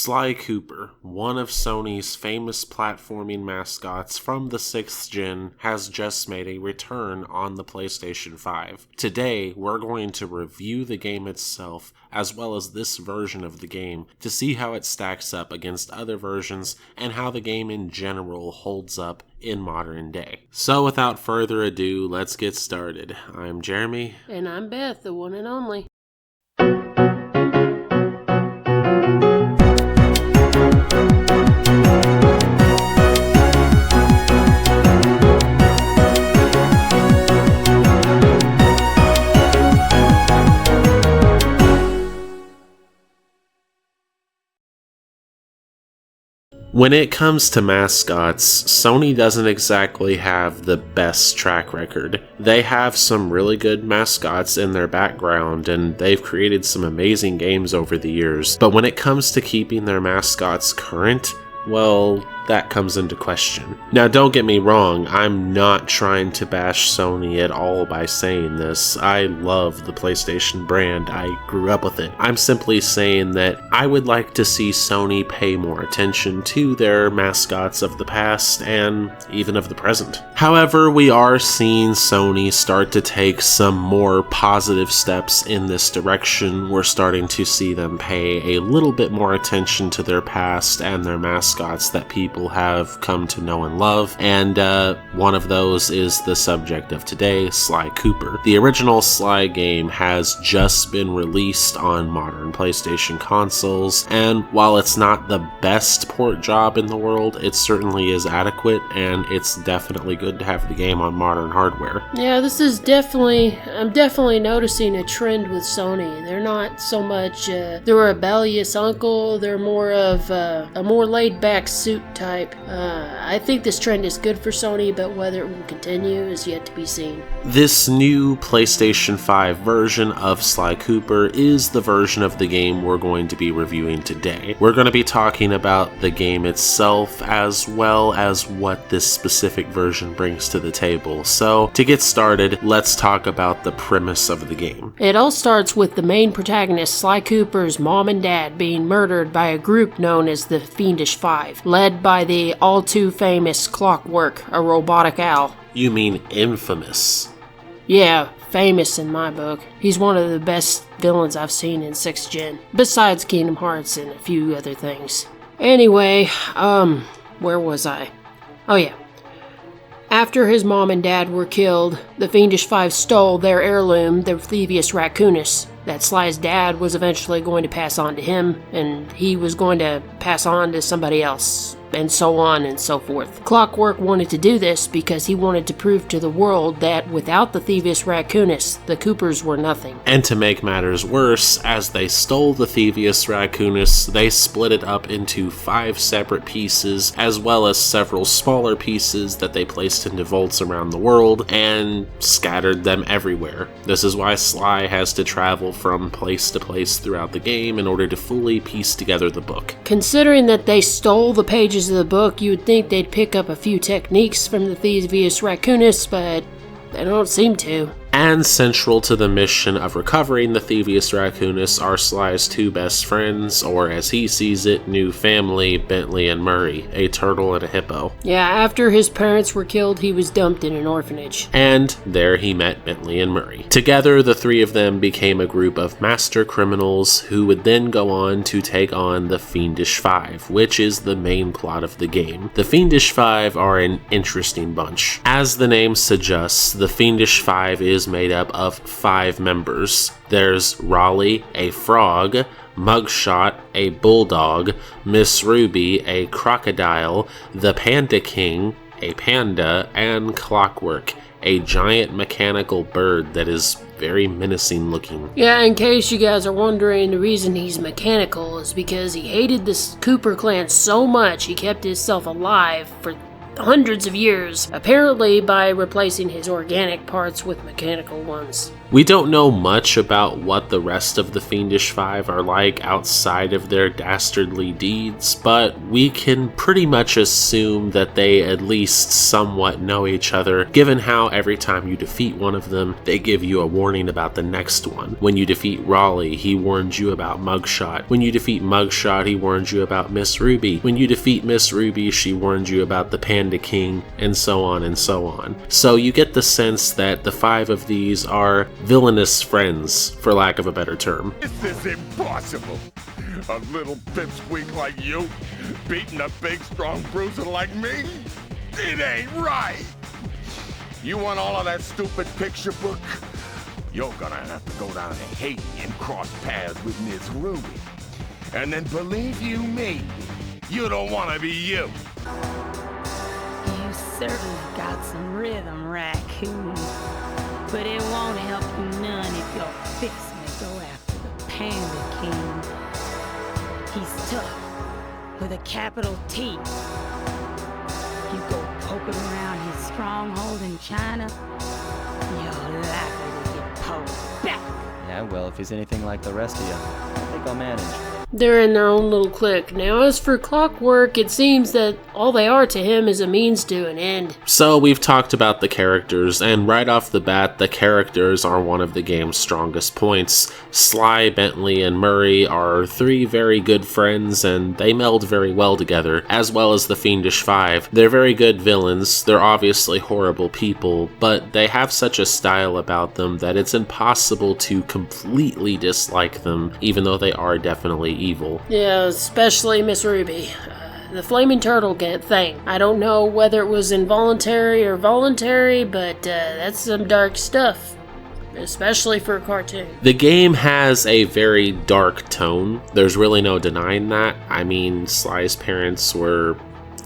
Sly Cooper, one of Sony's famous platforming mascots from the 6th gen, has just made a return on the PlayStation 5. Today, we're going to review the game itself, as well as this version of the game, to see how it stacks up against other versions and how the game in general holds up in modern day. So without further ado, let's get started. I'm Jeremy. And I'm Beth, the one and only. When it comes to mascots, Sony doesn't exactly have the best track record. They have some really good mascots in their background, and they've created some amazing games over the years. But when it comes to keeping their mascots current, well, that comes into question. Now, don't get me wrong, I'm not trying to bash Sony at all by saying this. I love the PlayStation brand. I grew up with it. I'm simply saying that I would like to see Sony pay more attention to their mascots of the past and even of the present. However, we are seeing Sony start to take some more positive steps in this direction. We're starting to see them pay a little bit more attention to their past and their mascots that people have come to know and love, and one of those is the subject of today, Sly Cooper. The original Sly game has just been released on modern PlayStation consoles, and while it's not the best port job in the world, it certainly is adequate, and it's definitely good to have the game on modern hardware. Yeah, I'm definitely noticing a trend with Sony. They're not so much the rebellious uncle, they're more of a more laid-back suit type. I think this trend is good for Sony, but whether it will continue is yet to be seen. This new PlayStation 5 version of Sly Cooper is the version of the game we're going to be reviewing today. We're going to be talking about the game itself as well as what this specific version brings to the table. So, to get started, let's talk about the premise of the game. It all starts with the main protagonist, Sly Cooper's mom and dad, being murdered by a group known as the Fiendish Five, led by the all-too-famous Clockwork, a robotic owl. You mean infamous? Yeah, famous in my book. He's one of the best villains I've seen in 6th gen, besides Kingdom Hearts and a few other things. Anyway, where was I? Oh yeah. After his mom and dad were killed, the Fiendish Five stole their heirloom, the Thievius Raccoonus, that Sly's dad was eventually going to pass on to him, and he was going to pass on to somebody else, and so on and so forth. Clockwork wanted to do this because he wanted to prove to the world that without the Thievius Raccoonus, the Coopers were nothing. And to make matters worse, as they stole the Thievius Raccoonus, they split it up into 5 separate pieces, as well as several smaller pieces that they placed into vaults around the world, and scattered them everywhere. This is why Sly has to travel from place to place throughout the game in order to fully piece together the book. Considering that they stole the pages of the book, you would think they'd pick up a few techniques from the Thievius Raccoonus, but they don't seem to. And central to the mission of recovering the Thievius Raccoonus are Sly's 2 best friends, or as he sees it, new family, Bentley and Murray, a turtle and a hippo. Yeah, after his parents were killed, he was dumped in an orphanage. And there he met Bentley and Murray. Together, the 3 of them became a group of master criminals who would then go on to take on the Fiendish Five, which is the main plot of the game. The Fiendish Five are an interesting bunch. As the name suggests, the Fiendish Five is made up of 5 members. There's Raleigh, a frog, Mugshot, a bulldog, Miss Ruby, a crocodile, the Panda King, a panda, and Clockwork, a giant mechanical bird that is very menacing looking. Yeah, in case you guys are wondering, the reason he's mechanical is because he hated this Cooper clan so much he kept himself alive for hundreds of years, apparently by replacing his organic parts with mechanical ones. We don't know much about what the rest of the Fiendish Five are like outside of their dastardly deeds, but we can pretty much assume that they at least somewhat know each other, given how every time you defeat one of them, they give you a warning about the next one. When you defeat Raleigh, he warns you about Mugshot. When you defeat Mugshot, he warns you about Miss Ruby. When you defeat Miss Ruby, she warns you about the Panda King, and so on and so on. So you get the sense that the 5 of these are villainous friends, for lack of a better term. This is impossible. A little pipsqueak like you, beating a big, strong bruiser like me? It ain't right. You want all of that stupid picture book? You're gonna have to go down to Haiti and cross paths with Miss Ruby. And then believe you me, you don't want to be you. You certainly got some rhythm, Raccoon. But it won't help you none if you're fixing to go after the Panda King. He's tough, with a capital T. You go poking around his stronghold in China, you're likely to get poked back. Yeah, well, if he's anything like the rest of you, I think I'll manage. They're in their own little clique. Now, as for Clockwork, it seems that all they are to him is a means to an end. So we've talked about the characters, and right off the bat, the characters are one of the game's strongest points. Sly, Bentley, and Murray are 3 very good friends, and they meld very well together, as well as the Fiendish Five. They're very good villains, they're obviously horrible people, but they have such a style about them that it's impossible to completely dislike them, even though they are definitely evil. Yeah, especially Miss Ruby. The flaming turtle thing. I don't know whether it was involuntary or voluntary, but that's some dark stuff. Especially for a cartoon. The game has a very dark tone. There's really no denying that. I mean, Sly's parents were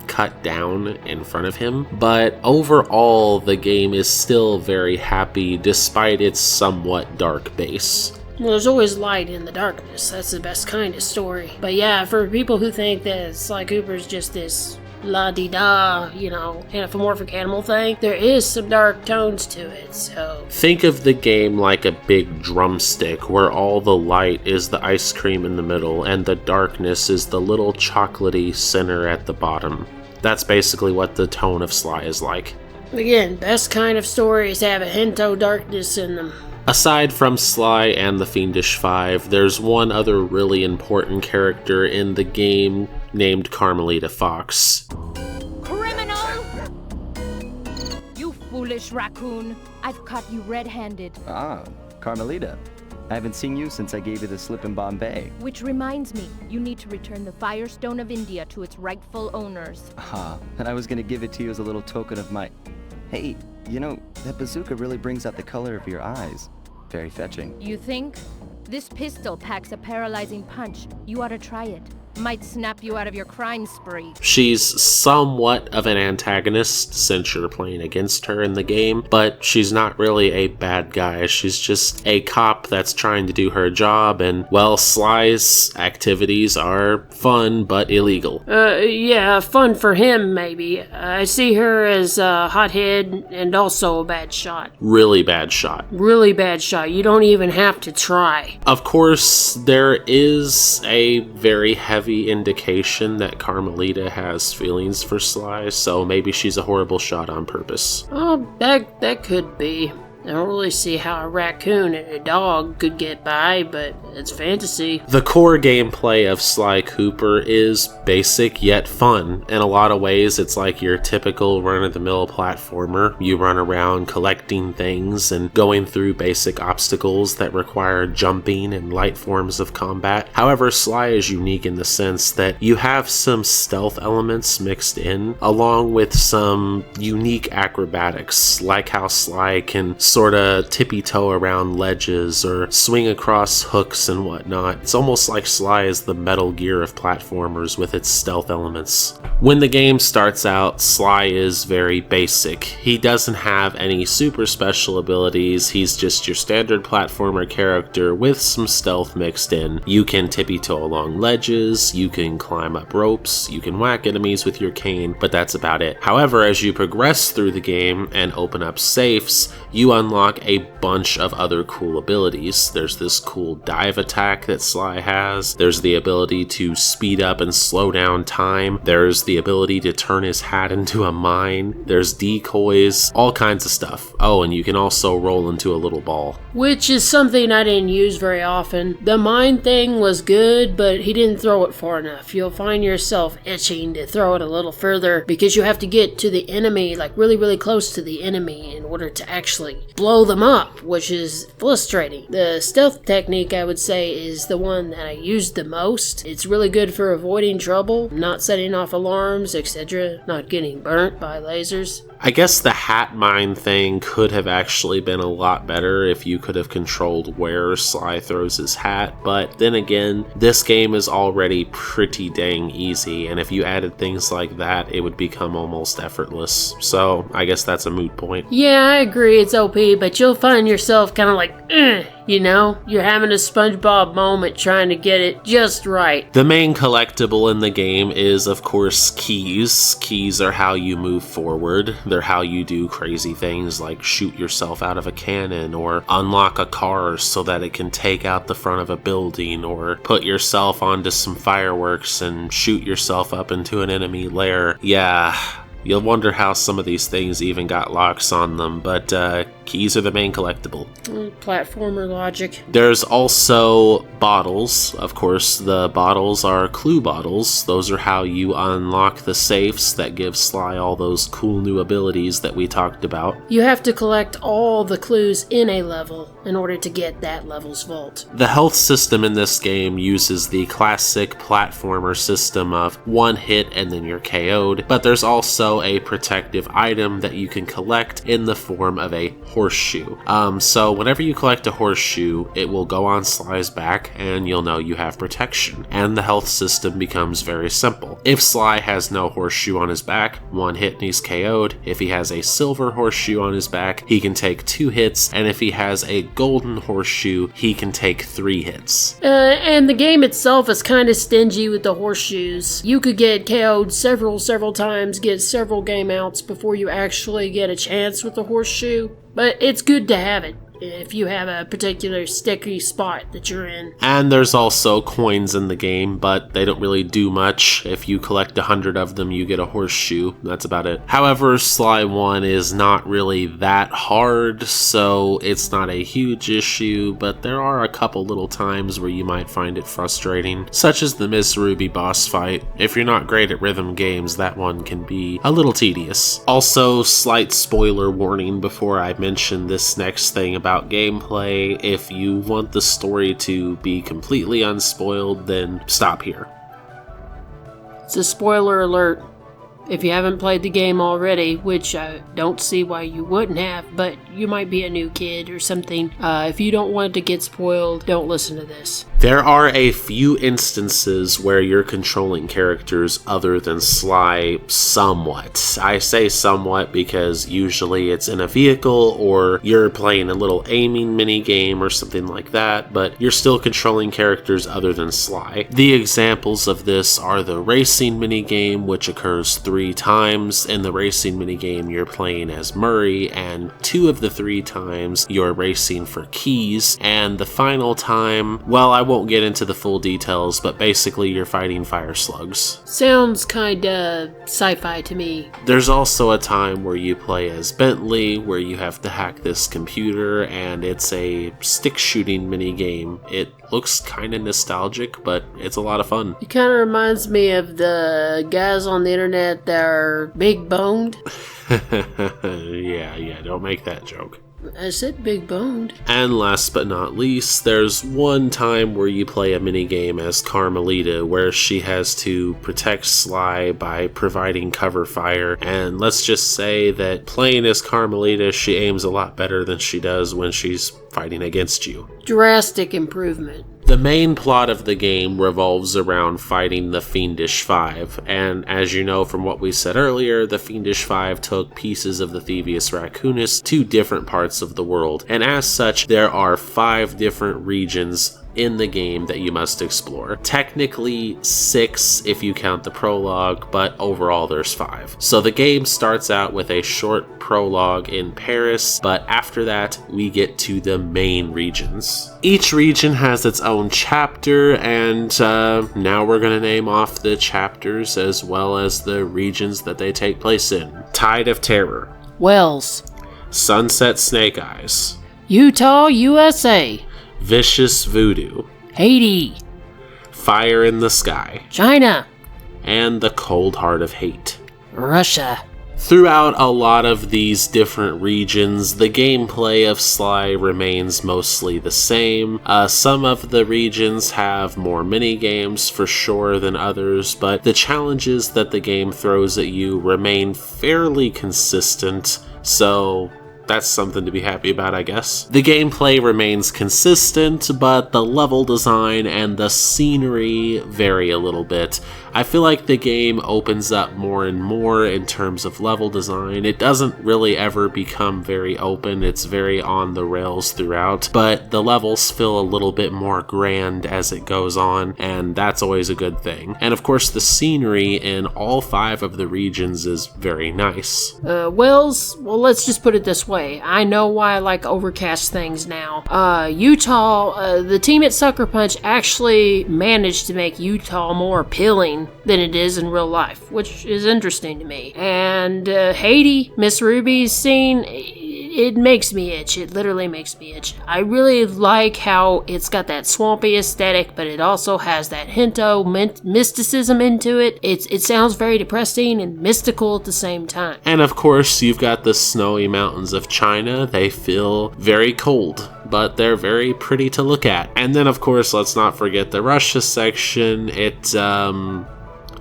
cut down in front of him, but overall the game is still very happy despite its somewhat dark base. Well, there's always light in the darkness. That's the best kind of story. But yeah, for people who think that Sly Cooper's just this la-di-da, anthropomorphic animal thing, there is some dark tones to it, so... Think of the game like a big drumstick, where all the light is the ice cream in the middle, and the darkness is the little chocolatey center at the bottom. That's basically what the tone of Sly is like. Again, best kind of stories have a hint of darkness in them. Aside from Sly and the Fiendish Five, there's one other really important character in the game named Carmelita Fox. Criminal! You foolish raccoon. I've caught you red-handed. Ah, Carmelita. I haven't seen you since I gave you the slip in Bombay. Which reminds me, you need to return the Firestone of India to its rightful owners. Ah, and I was gonna give it to you as a little token of my... Hey, that bazooka really brings out the color of your eyes. Very fetching. You think? This pistol packs a paralyzing punch. You ought to try it. Might snap you out of your crime spree. She's somewhat of an antagonist since you're playing against her in the game, but she's not really a bad guy. She's just a cop that's trying to do her job, and, well, Sly's activities are fun but illegal. Yeah, fun for him, maybe. I see her as a hothead and also a bad shot. Really bad shot. Really bad shot. You don't even have to try. Of course, there is a very heavy indication that Carmelita has feelings for Sly, so maybe she's a horrible shot on purpose. Oh, that could be. I don't really see how a raccoon and a dog could get by, but it's fantasy. The core gameplay of Sly Cooper is basic yet fun. In a lot of ways, it's like your typical run-of-the-mill platformer. You run around collecting things and going through basic obstacles that require jumping and light forms of combat. However, Sly is unique in the sense that you have some stealth elements mixed in, along with some unique acrobatics, like how Sly can sort of tippy-toe around ledges or swing across hooks and whatnot. It's almost like Sly is the Metal Gear of platformers with its stealth elements. When the game starts out, Sly is very basic. He doesn't have any super special abilities. He's just your standard platformer character with some stealth mixed in. You can tippy-toe along ledges, you can climb up ropes, you can whack enemies with your cane, but that's about it. However, as you progress through the game and open up safes, you unlock a bunch of other cool abilities. There's this cool dive attack that Sly has. There's the ability to speed up and slow down time. There's the ability to turn his hat into a mine. There's decoys, all kinds of stuff. Oh, and you can also roll into a little ball. Which is something I didn't use very often. The mine thing was good, but he didn't throw it far enough. You'll find yourself itching to throw it a little further because you have to get to the enemy, like really, really close to the enemy in order to actually blow them up, which is frustrating. The stealth technique, I would say, is the one that I used the most. It's really good for avoiding trouble, not setting off alarms, etc., not getting burnt by lasers. I guess the hat mine thing could have actually been a lot better if you could have controlled where Sly throws his hat, but then again, this game is already pretty dang easy, and if you added things like that, it would become almost effortless. So I guess that's a moot point. Yeah, I agree, it's OP, but you'll find yourself kind of like, you know, you're having a SpongeBob moment trying to get it just right. The main collectible in the game is, of course, keys. Keys are how you move forward. They're how you do crazy things like shoot yourself out of a cannon or unlock a car so that it can take out the front of a building or put yourself onto some fireworks and shoot yourself up into an enemy lair. Yeah, you'll wonder how some of these things even got locks on them, but keys are the main collectible. Platformer logic. There's also bottles. Of course, the bottles are clue bottles. Those are how you unlock the safes that give Sly all those cool new abilities that we talked about. You have to collect all the clues in a level in order to get that level's vault. The health system in this game uses the classic platformer system of one hit and then you're KO'd, but there's also a protective item that you can collect in the form of a horseshoe. So whenever you collect a horseshoe, it will go on Sly's back and you'll know you have protection. And the health system becomes very simple. If Sly has no horseshoe on his back, one hit and he's KO'd. If he has a silver horseshoe on his back, he can take 2 hits. And if he has a golden horseshoe, he can take 3 hits. And the game itself is kind of stingy with the horseshoes. You could get KO'd several times, get several game outs before you actually get a chance with the horseshoe. But it's good to have it if you have a particular sticky spot that you're in. And there's also coins in the game, but they don't really do much. If you collect 100 of them, you get a horseshoe. That's about it. However, Sly 1 is not really that hard, so it's not a huge issue, but there are a couple little times where you might find it frustrating, such as the Miss Ruby boss fight. If you're not great at rhythm games, that one can be a little tedious. Also, slight spoiler warning before I mention this next thing about gameplay. If you want the story to be completely unspoiled, then stop here. It's a spoiler alert. If you haven't played the game already, which I don't see why you wouldn't have, but you might be a new kid or something, if you don't want it to get spoiled, don't listen to this. There are a few instances where you're controlling characters other than Sly somewhat. I say somewhat because usually it's in a vehicle or you're playing a little aiming mini game or something like that, but you're still controlling characters other than Sly. The examples of this are the racing mini game, which occurs 3 times. In the racing minigame, you're playing as Murray, and 2 of the 3 times you're racing for keys, and the final time, well, I won't get into the full details, but basically you're fighting fire slugs. Sounds kinda sci-fi to me. There's also a time where you play as Bentley, where you have to hack this computer, and it's a stick shooting minigame. It looks kinda nostalgic, but it's a lot of fun. It kinda reminds me of the guys on the internet that are big boned. Yeah, don't make that joke. I said big boned. And last but not least, there's one time where you play a minigame as Carmelita, where she has to protect Sly by providing cover fire. And let's just say that playing as Carmelita, she aims a lot better than she does when she's fighting against you. Drastic improvement. The main plot of the game revolves around fighting the Fiendish Five, and as you know from what we said earlier, the Fiendish Five took pieces of the Thievius Raccoonus to different parts of the world, and as such, there are 5 different regions in the game that you must explore. Technically 6 if you count the prologue, but overall there's 5. So the game starts out with a short prologue in Paris, but after that we get to the main regions. Each region has its own chapter, and now we're going to name off the chapters as well as the regions that they take place in. Tide of Terror, Wells, Sunset Snake Eyes, Utah, USA, Vicious Voodoo, Haiti, Fire in the Sky, China, and The Cold Heart of Hate. Russia. Throughout a lot of these different regions, the gameplay of Sly remains mostly the same. Some of the regions have more mini-games for sure than others, but the challenges that the game throws at you remain fairly consistent, so that's something to be happy about, I guess. The gameplay remains consistent, but the level design and the scenery vary a little bit. I feel like the game opens up more and more in terms of level design. It doesn't really ever become very open, it's very on the rails throughout, but the levels feel a little bit more grand as it goes on, and that's always a good thing. And of course, the scenery in all 5 of the regions is very nice. Wells, well, let's just put it this way. I know why I like overcast things now. Utah, the team at Sucker Punch actually managed to make Utah more appealing than it is in real life, which is interesting to me. And Haiti, Miss Ruby's scene, it makes me itch. It literally makes me itch. I really like how it's got that swampy aesthetic, but it also has that Hinto mysticism into it. It sounds very depressing and mystical at the same time. And of course, you've got the snowy mountains of China. They feel very cold, but they're very pretty to look at. And then of course, let's not forget the Russia section. It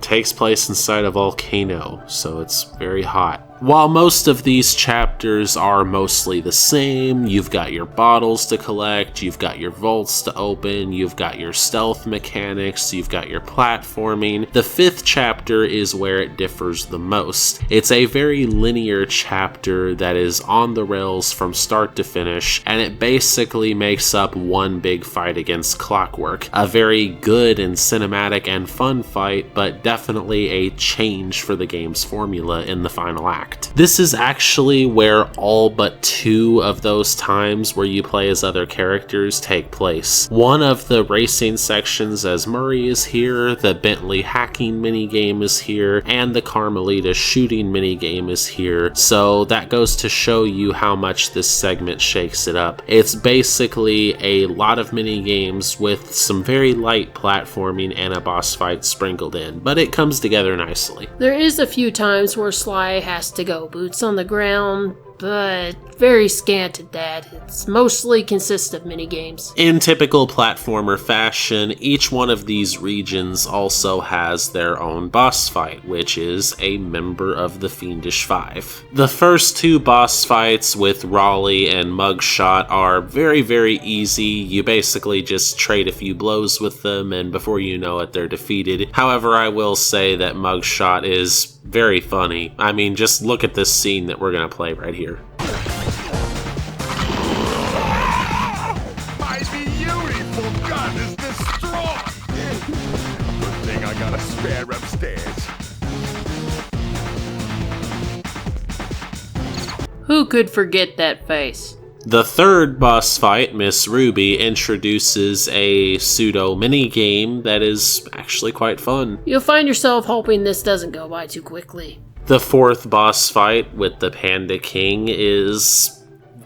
takes place inside a volcano, so it's very hot. While most of these chapters are mostly the same, you've got your bottles to collect, you've got your vaults to open, you've got your stealth mechanics, you've got your platforming. The 5th chapter is where it differs the most. It's a very linear chapter that is on the rails from start to finish, and it basically makes up one big fight against Clockwork. A very good and cinematic and fun fight, but definitely a change for the game's formula in the final act. This is actually where all but 2 of those times where you play as other characters take place. One of the racing sections as Murray is here, the Bentley hacking minigame is here, and the Carmelita shooting minigame is here, so that goes to show you how much this segment shakes it up. It's basically a lot of minigames with some very light platforming and a boss fight sprinkled in, but it comes together nicely. There is a few times where Sly has to go boots on the ground, but very scant at that. It's mostly consists of minigames. In typical platformer fashion, each one of these regions also has their own boss fight, which is a member of the Fiendish Five. The first 2 boss fights with Raleigh and Mugshot are very, very easy. You basically just trade a few blows with them, and before you know it, they're defeated. However, I will say that Mugshot is very funny. I mean, just look at this scene that we're gonna play right here. My beautiful gun is this strong. Good thing I got a spare upstairs. Who could forget that face? The 3rd boss fight, Miss Ruby, introduces a pseudo minigame that is actually quite fun. You'll find yourself hoping this doesn't go by too quickly. The 4th boss fight with the Panda King is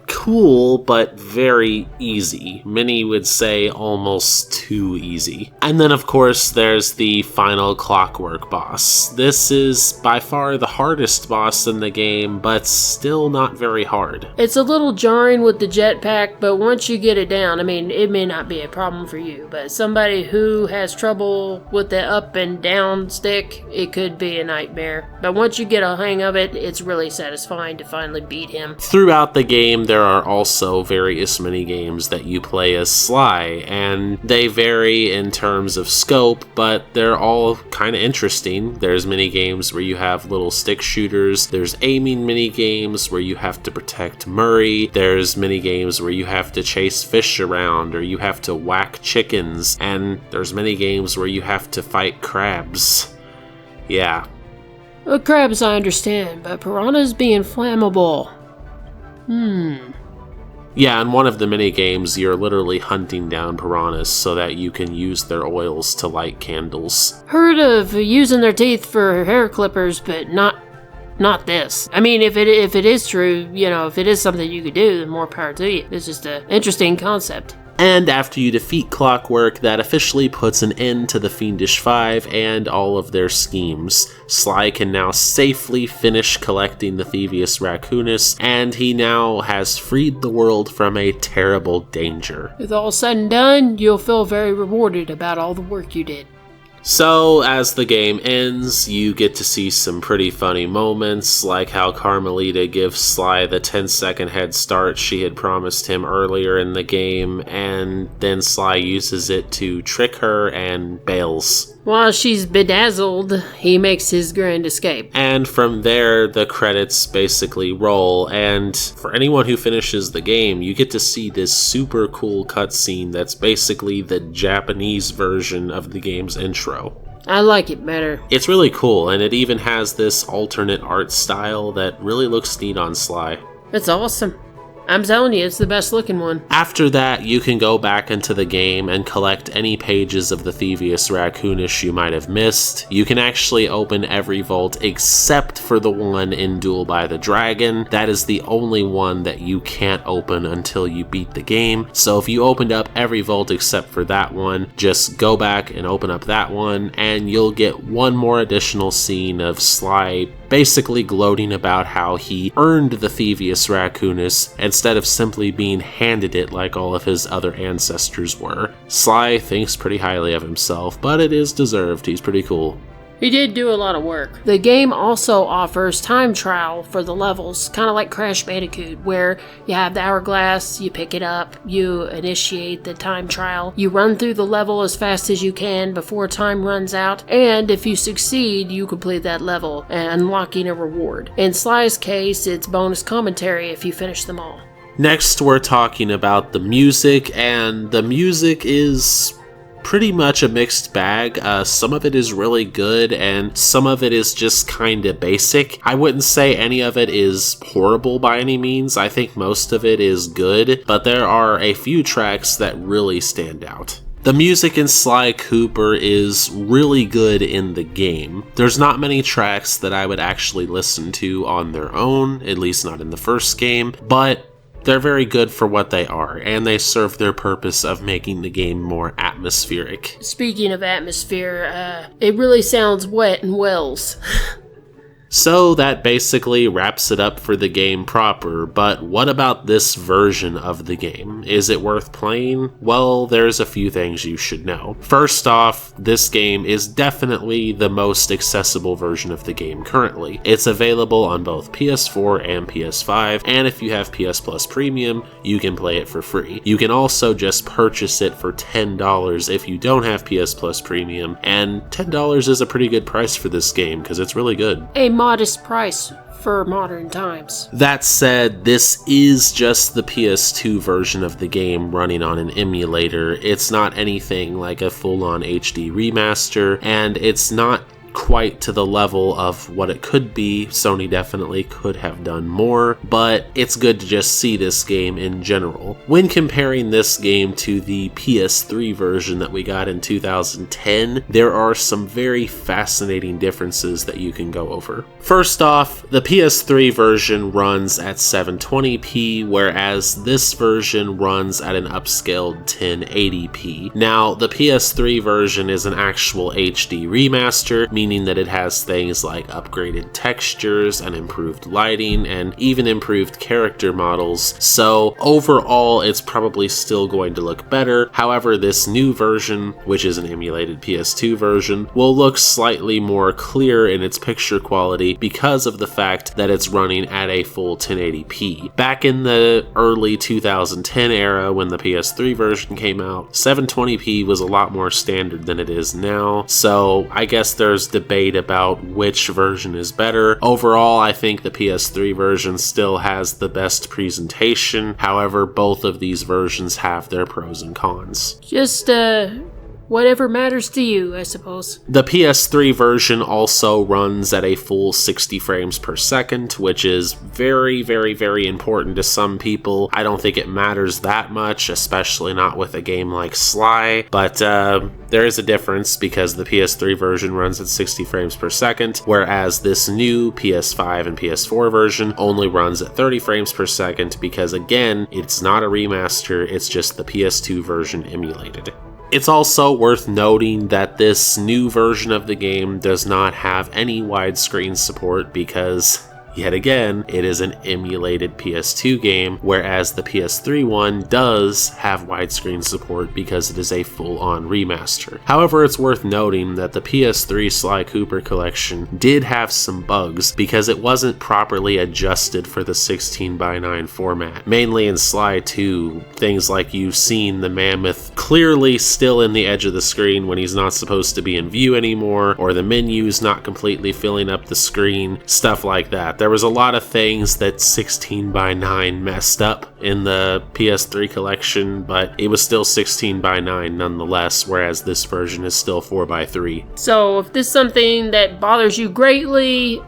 cool, but very easy. Many would say almost too easy. And then of course there's the final Clockwork boss. This is by far the hardest boss in the game, but still not very hard. It's a little jarring with the jetpack, but once you get it down, I mean, it may not be a problem for you, but somebody who has trouble with the up and down stick, it could be a nightmare. But once you get a hang of it, it's really satisfying to finally beat him. Throughout the game, there are are also various minigames that you play as Sly, and they vary in terms of scope, but they're all kind of interesting. There's minigames where you have little stick shooters, there's aiming minigames where you have to protect Murray, there's minigames where you have to chase fish around, or you have to whack chickens, and there's minigames where you have to fight crabs. Yeah. Well, crabs I understand, but piranhas being flammable. Yeah, in one of the minigames, you're literally hunting down piranhas so that you can use their oils to light candles. Heard of using their teeth for hair clippers, but not this. I mean, if it is true, if it is something you could do, then more power to you. It's just an interesting concept. And after you defeat Clockwork, that officially puts an end to the Fiendish Five and all of their schemes. Sly can now safely finish collecting the Thievius Raccoonus, and he now has freed the world from a terrible danger. With all said and done, you'll feel very rewarded about all the work you did. So, as the game ends, you get to see some pretty funny moments, like how Carmelita gives Sly the 10-second head start she had promised him earlier in the game, and then Sly uses it to trick her and bails. While she's bedazzled, he makes his grand escape. And from there, the credits basically roll, and for anyone who finishes the game, you get to see this super cool cutscene that's basically the Japanese version of the game's intro. I like it better. It's really cool, and it even has this alternate art style that really looks neat on Sly. It's awesome. I'm telling you, it's the best looking one. After that, you can go back into the game and collect any pages of the Thievius Raccoonus you might have missed. You can actually open every vault except for the one in Duel by the Dragon. That is the only one that you can't open until you beat the game. So if you opened up every vault except for that one, just go back and open up that one, and you'll get one more additional scene of Sly basically gloating about how he earned the Thievius Raccoonus instead of simply being handed it like all of his other ancestors were. Sly thinks pretty highly of himself, but it is deserved. He's pretty cool. He did do a lot of work. The game also offers time trial for the levels, kind of like Crash Bandicoot, where you have the hourglass, you pick it up, you initiate the time trial, you run through the level as fast as you can before time runs out, and if you succeed, you complete that level, unlocking a reward. In Sly's case, it's bonus commentary if you finish them all. Next, we're talking about the music, and the music is pretty much a mixed bag. Some of it is really good, and some of it is just kinda basic. I wouldn't say any of it is horrible by any means. I think most of it is good, but there are a few tracks that really stand out. The music in Sly Cooper is really good in the game. There's not many tracks that I would actually listen to on their own, at least not in the first game, but they're very good for what they are, and they serve their purpose of making the game more atmospheric. Speaking of atmosphere, it really sounds wet in Wells. So that basically wraps it up for the game proper, but what about this version of the game? Is it worth playing? Well, there's a few things you should know. First off, this game is definitely the most accessible version of the game currently. It's available on both PS4 and PS5, and if you have PS Plus Premium, you can play it for free. You can also just purchase it for $10 if you don't have PS Plus Premium, and $10 is a pretty good price for this game because it's really good. A modest price for modern times. That said, this is just the PS2 version of the game running on an emulator. It's not anything like a full-on HD remaster, and it's not quite to the level of what it could be. Sony definitely could have done more, but it's good to just see this game in general. When comparing this game to the PS3 version that we got in 2010, there are some very fascinating differences that you can go over. First off, the PS3 version runs at 720p, whereas this version runs at an upscaled 1080p. Now, the PS3 version is an actual HD remaster, meaning meaning that it has things like upgraded textures and improved lighting and even improved character models. So overall, it's probably still going to look better. However, this new version, which is an emulated PS2 version, will look slightly more clear in its picture quality because of the fact that it's running at a full 1080p. Back in the early 2010 era, when the PS3 version came out, 720p was a lot more standard than it is now, so I guess there's debate about which version is better. Overall, I think the PS3 version still has the best presentation. However, both of these versions have their pros and cons. Just, whatever matters to you, I suppose. The PS3 version also runs at a full 60 frames per second, which is very, very, very important to some people. I don't think it matters that much, especially not with a game like Sly, but there is a difference because the PS3 version runs at 60 frames per second, whereas this new PS5 and PS4 version only runs at 30 frames per second because, again, it's not a remaster, it's just the PS2 version emulated. It's also worth noting that this new version of the game does not have any widescreen support because, yet again, it is an emulated PS2 game, whereas the PS3 one does have widescreen support because it is a full-on remaster. However, it's worth noting that the PS3 Sly Cooper collection did have some bugs because it wasn't properly adjusted for the 16:9 format. Mainly in Sly 2, things like you've seen the mammoth clearly still in the edge of the screen when he's not supposed to be in view anymore, or the menu's not completely filling up the screen, stuff like that. There was a lot of things that 16:9 messed up in the PS3 collection, but it was still 16:9 nonetheless, whereas this version is still 4:3. So if this is something that bothers you greatly,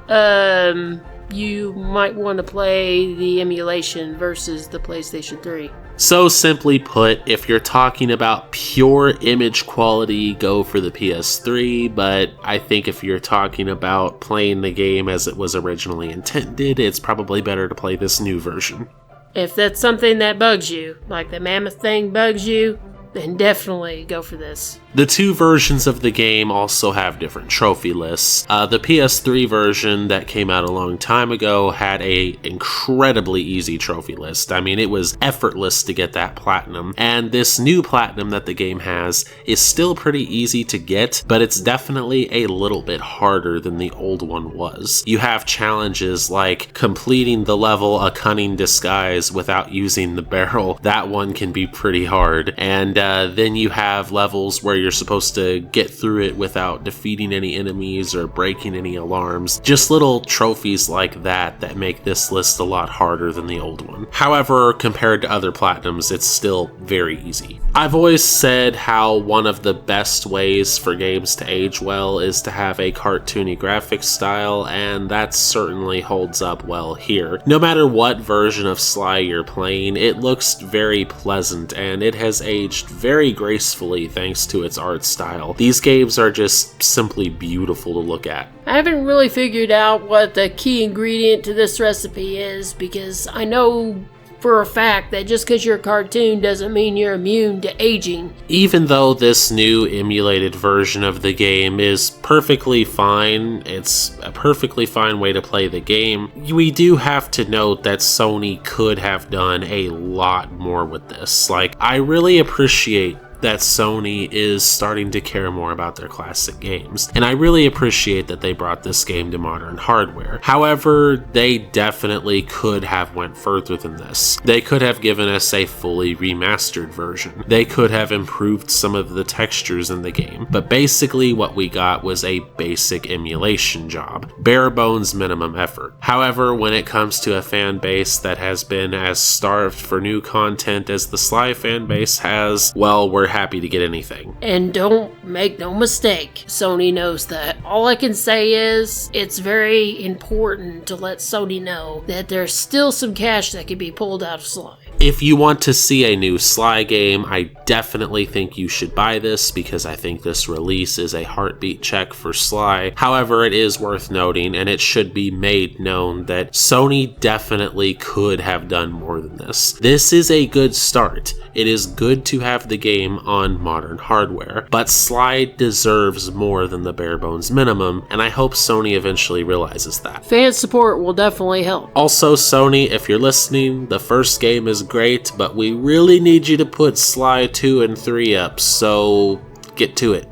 you might want to play the emulation versus the PlayStation 3. So simply put, if you're talking about pure image quality, go for the PS3, but I think if you're talking about playing the game as it was originally intended, it's probably better to play this new version. If that's something that bugs you, like the mammoth thing bugs you, then definitely go for this. The two versions of the game also have different trophy lists. The PS3 version that came out a long time ago had a incredibly easy trophy list. I mean, it was effortless to get that platinum. And this new platinum that the game has is still pretty easy to get, but it's definitely a little bit harder than the old one was. You have challenges like completing the level A Cunning Disguise without using the barrel. That one can be pretty hard. And then you have levels where you're supposed to get through it without defeating any enemies or breaking any alarms. Just little trophies like that that make this list a lot harder than the old one. However, compared to other platinums, it's still very easy. I've always said how one of the best ways for games to age well is to have a cartoony graphics style, and that certainly holds up well here. No matter what version of Sly you're playing, it looks very pleasant, and it has aged very gracefully thanks to its art style. These games are just simply beautiful to look at. I haven't really figured out what the key ingredient to this recipe is, because I know for a fact that just because you're a cartoon doesn't mean you're immune to aging. Even though this new emulated version of the game is perfectly fine, it's a perfectly fine way to play the game, we do have to note that Sony could have done a lot more with this. Like, I really appreciate that Sony is starting to care more about their classic games, and I really appreciate that they brought this game to modern hardware. However, they definitely could have went further than this. They could have given us a fully remastered version. They could have improved some of the textures in the game, but basically what we got was a basic emulation job. Bare bones minimum effort. However, when it comes to a fan base that has been as starved for new content as the Sly fan base has, well, we're happy to get anything. And don't make no mistake, Sony knows that. All I can say is, it's very important to let Sony know that there's still some cash that can be pulled out of Sly. If you want to see a new Sly game, I definitely think you should buy this because I think this release is a heartbeat check for Sly. However, it is worth noting, and it should be made known, that Sony definitely could have done more than this. This is a good start. It is good to have the game on modern hardware, but Sly deserves more than the bare bones minimum, and I hope Sony eventually realizes that. Fan support will definitely help. Also, Sony, if you're listening, the first game is great, but we really need you to put Sly 2 and 3 up, so get to it.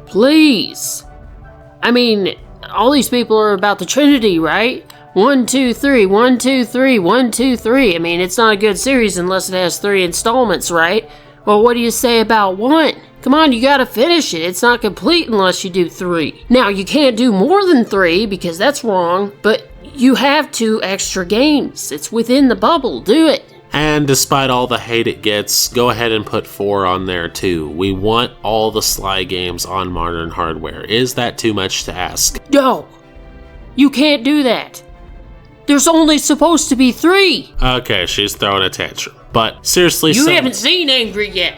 Please. I mean, all these people are about the Trinity, right? 1, 2, 3, 1, 2, 3, 1, 2, 3. I mean, it's not a good series unless it has 3 installments, right? Well, what do you say about 1? Come on, you gotta finish it. It's not complete unless you do 3. Now, you can't do more than 3 because that's wrong, but you have 2 extra games. It's within the bubble. Do it. And despite all the hate it gets, go ahead and put 4 on there too. We want all the Sly games on modern hardware. Is that too much to ask? No. You can't do that. There's only supposed to be 3. Okay, she's throwing a tantrum. But seriously, You haven't seen Angry yet.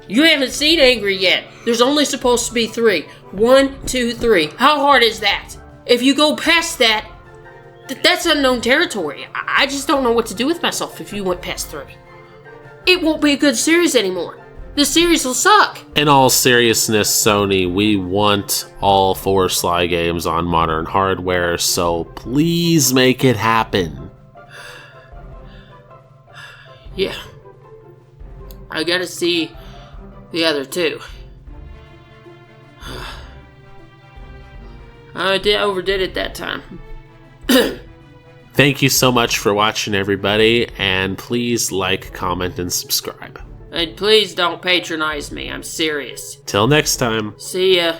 You haven't seen Angry yet. There's only supposed to be 3. 1, 2, 3. How hard is that? If you go past that, that's unknown territory. I just don't know what to do with myself if you went past 3. It won't be a good series anymore. The series will suck. In all seriousness, Sony, we want all 4 Sly games on modern hardware, so please make it happen. Yeah. I gotta see the other 2. I overdid it that time. Thank you so much for watching, everybody, and please like, comment, and subscribe. And please don't patronize me. I'm serious. Till next time. See ya.